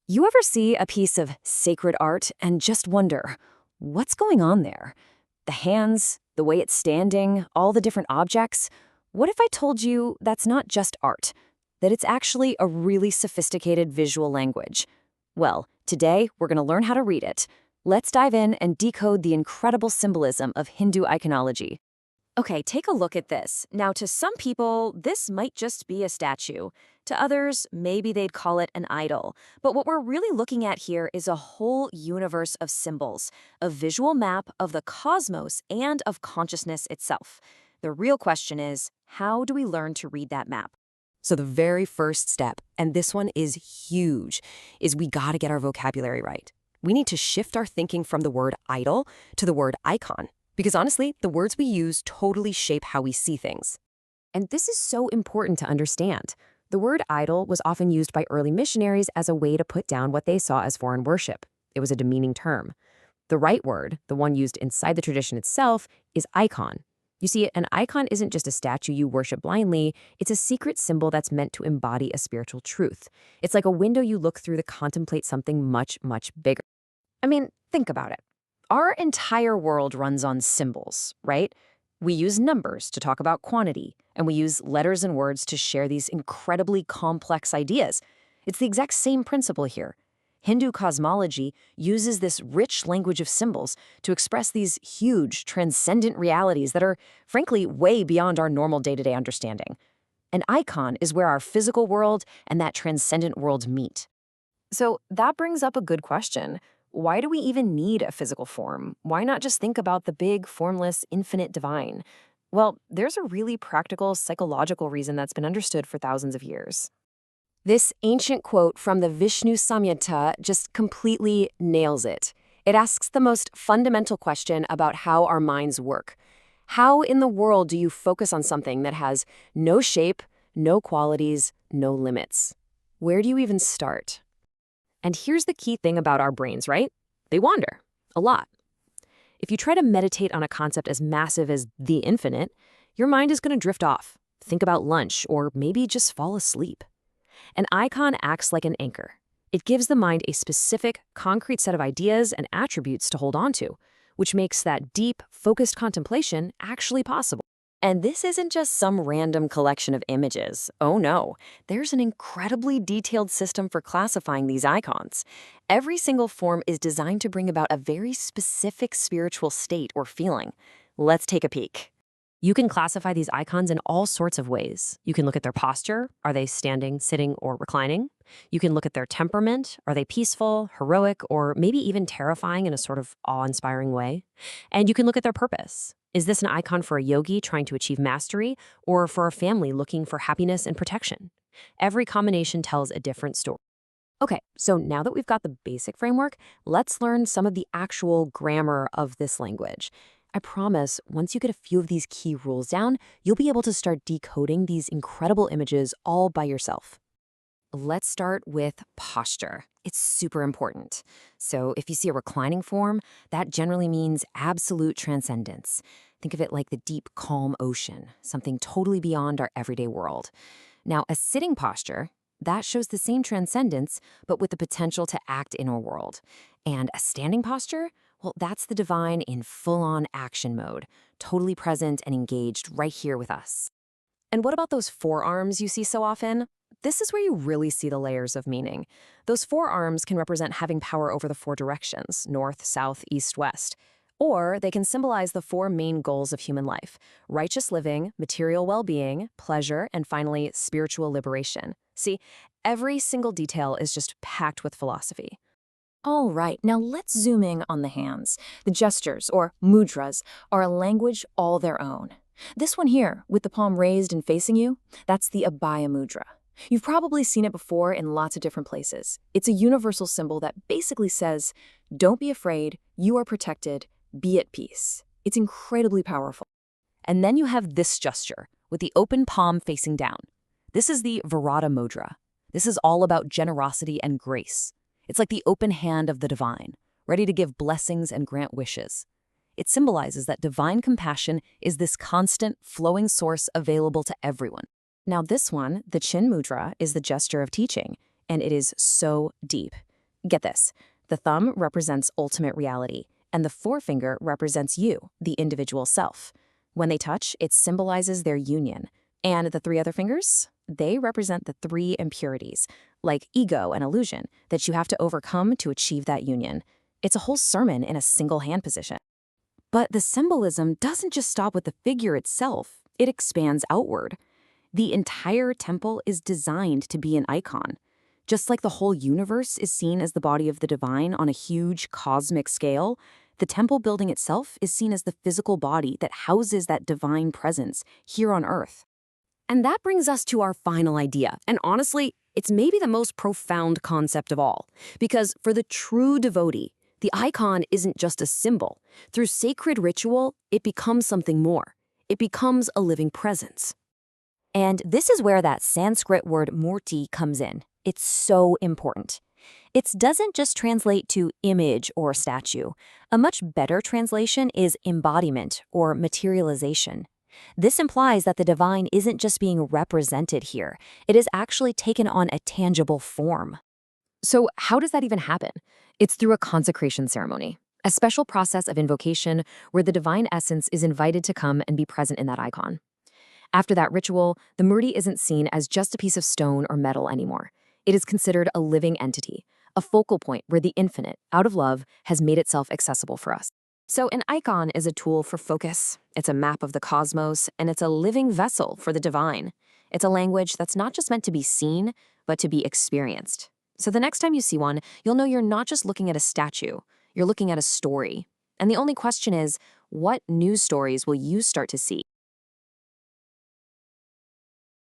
You ever see a piece of sacred art and just wonder, what's going on there? The hands, the way it's standing, all the different objects. What if I told you that's not just art, that it's actually a really sophisticated visual language? Well, today we're going to learn how to read it. Let's dive in and decode the incredible symbolism of Hindu iconology. Okay, take a look at this. Now, to some people, this might just be a statue. To others, maybe they'd call it an idol. But what we're really looking at here is a whole universe of symbols, a visual map of the cosmos and of consciousness itself. The real question is, how do we learn to read that map? So the very first step, and this one is huge, is we gotta get our vocabulary right. We need to shift our thinking from the word idol to the word icon. Because honestly, the words we use totally shape how we see things. And this is so important to understand. The word idol was often used by early missionaries as a way to put down what they saw as foreign worship. It was a demeaning term. The right word, the one used inside the tradition itself, is icon. You see, an icon isn't just a statue you worship blindly, it's a secret symbol that's meant to embody a spiritual truth. It's like a window you look through to contemplate something much, much bigger. I mean, think about it. Our entire world runs on symbols, right? We use numbers to talk about quantity, and we use letters and words to share these incredibly complex ideas. It's the exact same principle here. Hindu cosmology uses this rich language of symbols to express these huge, transcendent realities that are, frankly, way beyond our normal day-to-day understanding. An icon is where our physical world and that transcendent world meet. So that brings up a good question. Why do we even need a physical form? Why not just think about the big, formless, infinite divine? Well, there's a really practical, psychological reason that's been understood for thousands of years. This ancient quote from the Vishnu Samyutta just completely nails it. It asks the most fundamental question about how our minds work. How in the world do you focus on something that has no shape, no qualities, no limits? Where do you even start? And here's the key thing about our brains, right? They wander a lot. If you try to meditate on a concept as massive as the infinite, your mind is going to drift off, think about lunch, or maybe just fall asleep. An icon acts like an anchor. It gives the mind a specific, concrete set of ideas and attributes to hold on to, which makes that deep, focused contemplation actually possible. And this isn't just some random collection of images. Oh no, there's an incredibly detailed system for classifying these icons. Every single form is designed to bring about a very specific spiritual state or feeling. Let's take a peek. You can classify these icons in all sorts of ways. You can look at their posture. Are they standing, sitting, or reclining? You can look at their temperament. Are they peaceful, heroic, or maybe even terrifying in a sort of awe-inspiring way? And you can look at their purpose. Is this an icon for a yogi trying to achieve mastery, or for a family looking for happiness and protection? Every combination tells a different story. Okay, so now that we've got the basic framework, let's learn some of the actual grammar of this language. I promise, once you get a few of these key rules down, you'll be able to start decoding these incredible images all by yourself. Let's start with posture. It's super important. So if you see a reclining form, that generally means absolute transcendence. Think of it like the deep, calm ocean, something totally beyond our everyday world. Now, a sitting posture, that shows the same transcendence, but with the potential to act in our world. And a standing posture, well, that's the divine in full-on action mode, totally present and engaged right here with us. And what about those forearms you see so often? This is where you really see the layers of meaning. Those forearms can represent having power over the four directions, north, south, east, west. Or they can symbolize the four main goals of human life: righteous living, material well-being, pleasure, and finally, spiritual liberation. See, every single detail is just packed with philosophy. All right, now let's zoom in on the hands. The gestures, or mudras, are a language all their own. This one here, with the palm raised and facing you, that's the Abhaya mudra. You've probably seen it before in lots of different places. It's a universal symbol that basically says, don't be afraid, you are protected, be at peace. It's incredibly powerful. And then you have this gesture, with the open palm facing down. This is the Virata mudra. This is all about generosity and grace. It's like the open hand of the divine, ready to give blessings and grant wishes. It symbolizes that divine compassion is this constant, flowing source available to everyone. Now this one, the Chin Mudra, is the gesture of teaching, and it is so deep. Get this. The thumb represents ultimate reality, and the forefinger represents you, the individual self. When they touch, it symbolizes their union. And the three other fingers? They represent the three impurities, like ego and illusion, that you have to overcome to achieve that union. It's a whole sermon in a single hand position. But the symbolism doesn't just stop with the figure itself, it expands outward. The entire temple is designed to be an icon. Just like the whole universe is seen as the body of the divine on a huge cosmic scale, the temple building itself is seen as the physical body that houses that divine presence here on Earth. And that brings us to our final idea, and honestly, it's maybe the most profound concept of all. Because for the true devotee, the icon isn't just a symbol. Through sacred ritual, it becomes something more. It becomes a living presence. And this is where that Sanskrit word murti comes in. It's so important. It doesn't just translate to image or statue. A much better translation is embodiment or materialization. This implies that the divine isn't just being represented here. It is actually taken on a tangible form. So how does that even happen? It's through a consecration ceremony, a special process of invocation where the divine essence is invited to come and be present in that icon. After that ritual, the murti isn't seen as just a piece of stone or metal anymore. It is considered a living entity, a focal point where the infinite, out of love, has made itself accessible for us. So an icon is a tool for focus, it's a map of the cosmos, and it's a living vessel for the divine. It's a language that's not just meant to be seen, but to be experienced. So the next time you see one, you'll know you're not just looking at a statue, you're looking at a story. And the only question is, what new stories will you start to see?